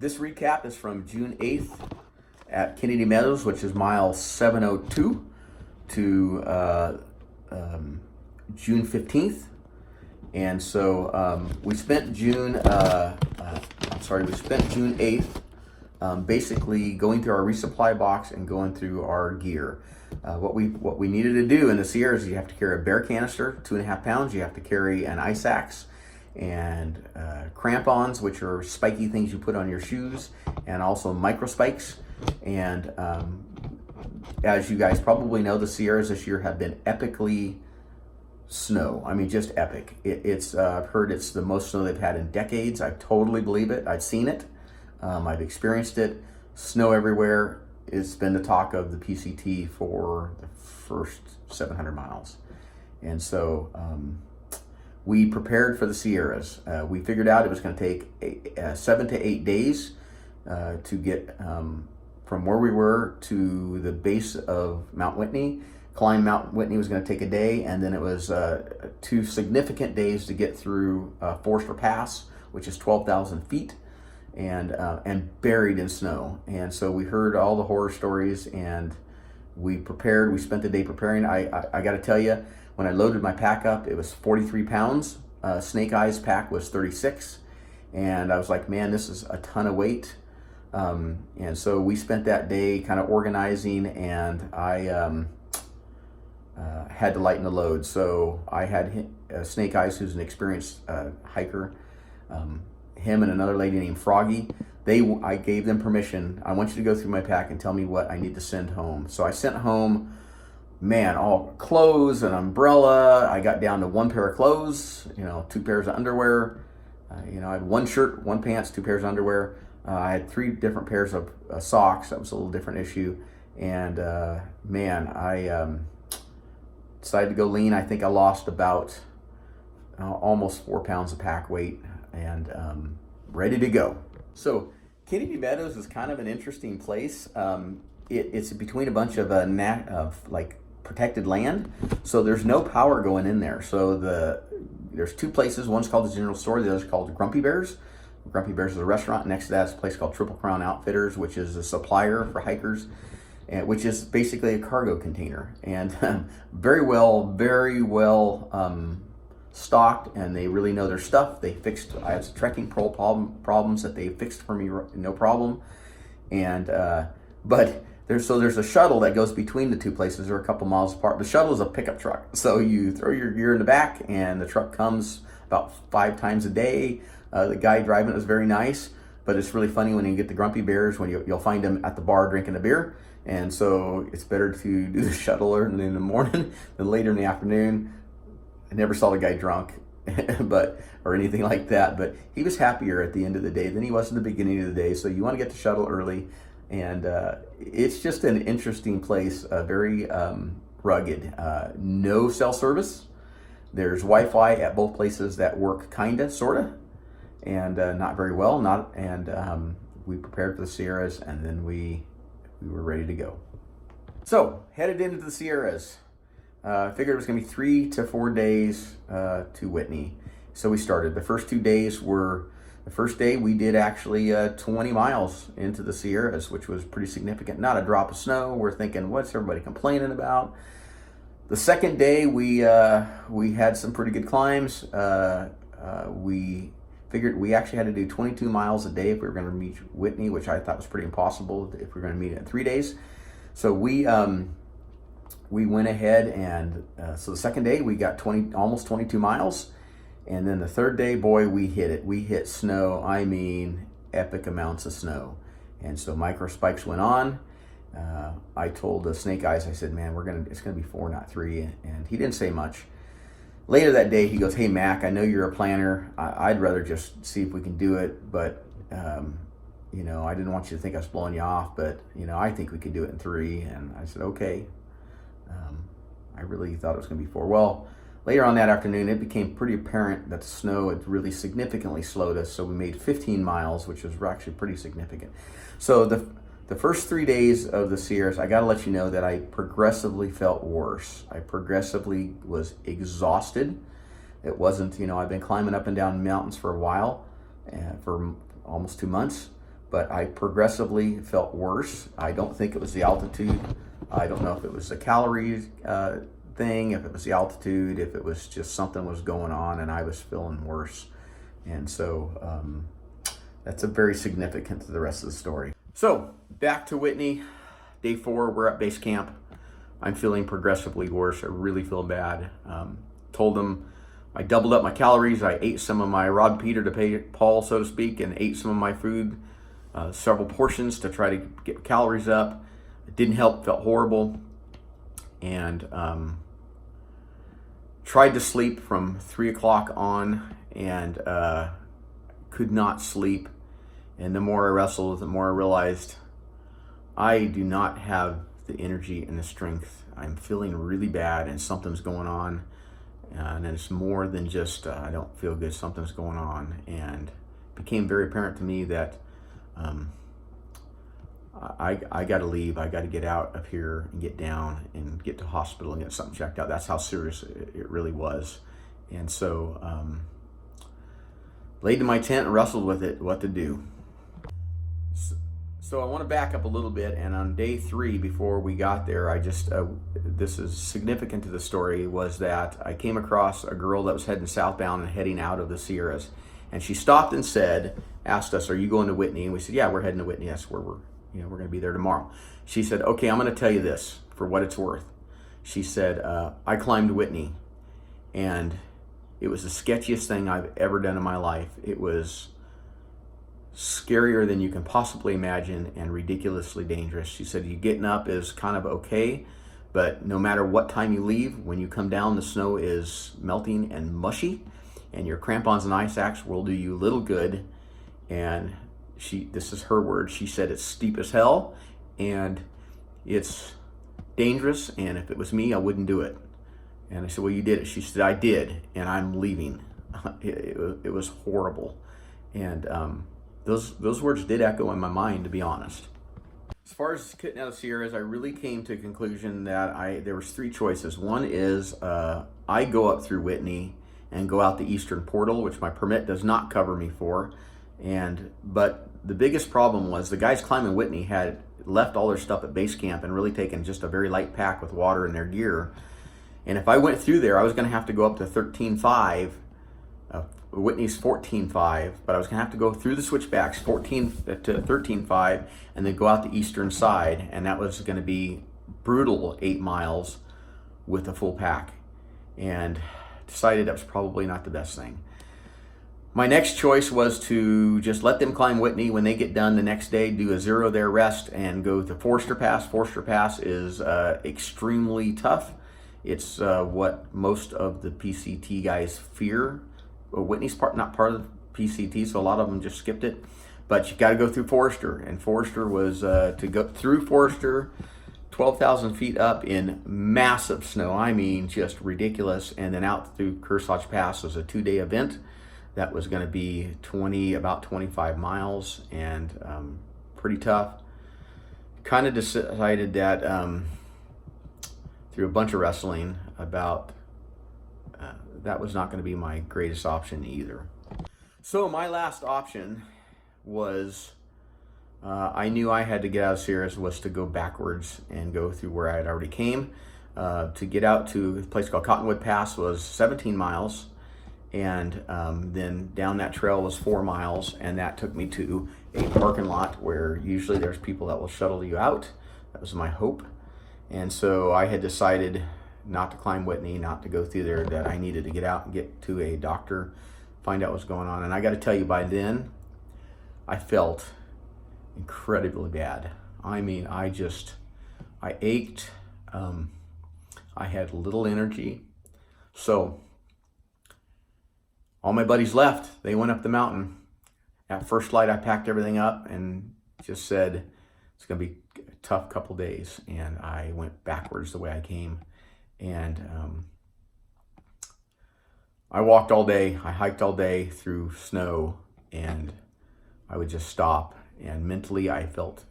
This recap is from June 8th at Kennedy Meadows, which is mile 702, to June 15th. And so we spent June 8th basically going through our resupply box and going through our gear. What we needed to do in the Sierra is you have to carry a bear canister, 2.5 pounds. You have to carry an ice axe and crampons, which are spiky things you put on your shoes, and also micro spikes. And as you guys probably know, the Sierras this year have been epically snow. I mean, just epic. I've heard it's the most snow they've had in decades. I totally believe it. I've seen it. I've experienced it. Snow everywhere. It's been the talk of the PCT for the first 700 miles. And so we prepared for the Sierras. We figured out it was going to take 7 to 8 days to get from where we were to the base of Mount Whitney. Climb Mount Whitney was going to take a day, and then it was 2 significant days to get through Forster Pass, which is 12,000 feet, and buried in snow. And so we heard all the horror stories, and we prepared. We spent the day preparing. I got to tell you, when I loaded my pack up, it was 43 pounds. Snake Eyes pack was 36, and I was like, man, this is a ton of weight. And so we spent that day kind of organizing, and I had to lighten the load. So I had Snake Eyes, who's an experienced hiker, him and another lady named Froggy. I gave them permission. I want you to go through my pack and tell me what I need to send home. So I sent home, man, all clothes, an umbrella. I got down to 1 pair of clothes, 2 pairs of underwear. I had 1 shirt, 1 pants, 2 pairs of underwear. I had 3 different pairs of socks. That was a little different issue. And man, I decided to go lean. I think I lost about almost 4 pounds of pack weight, and ready to go. So Kennedy Meadows is kind of an interesting place. It's between a bunch of like protected land, so there's no power going in there. So there's 2 places. One's called the General Store. The other's called Grumpy Bears. Grumpy Bears is a restaurant. Next to that is a place called Triple Crown Outfitters, which is a supplier for hikers, and which is basically a cargo container, and very well stocked, and they really know their stuff. I had some trekking problems that they fixed for me, no problem. And but there's a shuttle that goes between the 2 places. They're a couple miles apart. The shuttle is a pickup truck, so you throw your gear in the back, and the truck comes about 5 times a day. The guy driving it was very nice, but it's really funny when you get the Grumpy Bears, when you'll find them at the bar drinking a beer. And so it's better to do the shuttle early in the morning than later in the afternoon. I never saw the guy drunk or anything like that, but he was happier at the end of the day than he was in the beginning of the day. So you want to get the shuttle early, and it's just an interesting place, very rugged. No cell service. There's Wi-Fi at both places that work kinda, sorta, and not very well. We prepared for the Sierras, and then we were ready to go. So headed into the Sierras. Figured it was going to be 3 to 4 days to Whitney. So we started. The first 2 days the first day we did actually 20 miles into the Sierras, which was pretty significant. Not a drop of snow. We're thinking, what's everybody complaining about? The second day we had some pretty good climbs. We figured we actually had to do 22 miles a day if we were going to reach Whitney, which I thought was pretty impossible if we were going to meet it in 3 days. So we went ahead, and so the second day we got almost 22 miles, and then the third day, boy, we hit it. We hit snow. I mean, epic amounts of snow, and so micro spikes went on. I told the Snake Eyes, I said, man, it's gonna be 4, not 3, and he didn't say much. Later that day, he goes, hey Mac, I know you're a planner. I'd rather just see if we can do it, but I didn't want you to think I was blowing you off, but I think we could do it in 3. And I said, okay. I really thought it was going to be 4. Well, later on that afternoon, it became pretty apparent that the snow had really significantly slowed us. So we made 15 miles, which was actually pretty significant. So the first 3 days of the Sierras, I got to let you know that I progressively felt worse. I progressively was exhausted. It wasn't, I've been climbing up and down mountains for a while, for almost 2 months. but I progressively felt worse. I don't think it was the altitude. I don't know if it was the calories thing, if it was the altitude, if it was just something was going on and I was feeling worse. And so that's a very significant to the rest of the story. So back to Whitney, day 4, we're at base camp. I'm feeling progressively worse. I really feel bad. Told them I doubled up my calories. I ate some of my Rod Peter to pay Paul, so to speak, and ate some of my food, several portions to try to get calories up. It didn't help, felt horrible. And tried to sleep from 3 o'clock on and could not sleep. And the more I wrestled, the more I realized I do not have the energy and the strength. I'm feeling really bad and something's going on. And it's more than just, I don't feel good, something's going on. And it became very apparent to me that I got to leave. I got to get out of here and get down and get to hospital and get something checked out. That's how serious it really was. And so laid in my tent and wrestled with it, what to do. So I want to back up a little bit, and on day 3, before we got there, I just, this is significant to the story, was that I came across a girl that was heading southbound and heading out of the Sierras. And she stopped and asked us, "Are you going to Whitney?" And we said, "Yeah, we're heading to Whitney. That's where we're going to be there tomorrow." She said, "Okay, I'm going to tell you this for what it's worth." She said, "I climbed Whitney, and it was the sketchiest thing I've ever done in my life. It was scarier than you can possibly imagine and ridiculously dangerous." She said, "You getting up is kind of okay, but no matter what time you leave, when you come down, the snow is melting and mushy, and your crampons and ice axe will do you little good." And this is her word, she said, "It's steep as hell, and it's dangerous, and if it was me, I wouldn't do it." And I said, "Well, you did it." She said, "I did, and I'm leaving." It was horrible. And those words did echo in my mind, to be honest. As far as cutting out of Sierras, I really came to a conclusion that there was 3 choices. One is I go up through Whitney and go out the eastern portal, which my permit does not cover me for. But the biggest problem was the guys climbing Whitney had left all their stuff at base camp and really taken just a very light pack with water in their gear. And if I went through there, I was going to have to go up to 13.5. Whitney's 14.5, but I was going to have to go through the switchbacks 14 to 13.5 and then go out the eastern side, and that was going to be brutal 8 miles with a full pack, and decided that was probably not the best thing. My next choice was to just let them climb Whitney. When they get done the next day, do a 0 there rest and go to Forester Pass. Forester Pass is extremely tough. It's what most of the PCT guys fear. Whitney's not part of the PCT, so a lot of them just skipped it. But you got to go through Forester, and Forester was to go through Forester, 12,000 feet up in massive snow. I mean, just ridiculous. And then out through Kearsarge Pass was a 2-day event that was going to be about 25 miles, and pretty tough. Kind of decided that through a bunch of wrestling about that was not going to be my greatest option either. So my last option was, I knew I had to get out of Sierras, was to go backwards and go through where I had already came. To get out to a place called Cottonwood Pass was 17 miles, and then down that trail was 4 miles, and that took me to a parking lot where usually there's people that will shuttle you out. That was my hope. And so I had decided not to climb Whitney, not to go through there, that I needed to get out and get to a doctor, find out what's going on. And I got to tell you, by then, I felt incredibly bad. I mean, I ached. I had little energy. So all my buddies left. They went up the mountain. At first light, I packed everything up and just said, it's going to be a tough couple days. And I went backwards the way I came. And I walked all day, I hiked all day through snow, and I would just stop. And mentally, I felt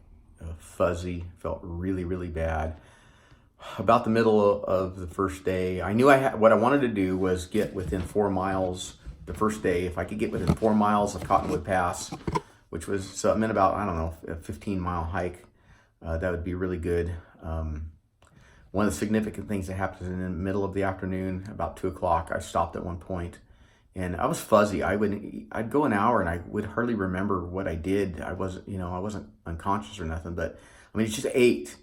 fuzzy, felt really, really bad. About the middle of the first day, I knew what I wanted to do was get within 4 miles the first day. If I could get within 4 miles of Cottonwood Pass which was, so it meant about, I don't know, a 15-mile hike. That would be really good. One of the significant things that happened in the middle of the afternoon, about 2 o'clock, I stopped at one point, and I was fuzzy. I'd go an hour and I would hardly remember what I did. I wasn't unconscious or nothing, but I mean, it's just ate.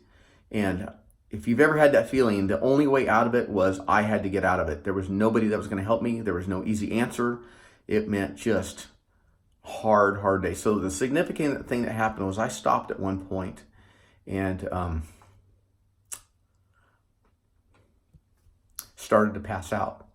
And if you've ever had that feeling, the only way out of it was I had to get out of it. There was nobody that was going to help me. There was no easy answer. It meant just hard day. So the significant thing that happened was I stopped at one point and started to pass out.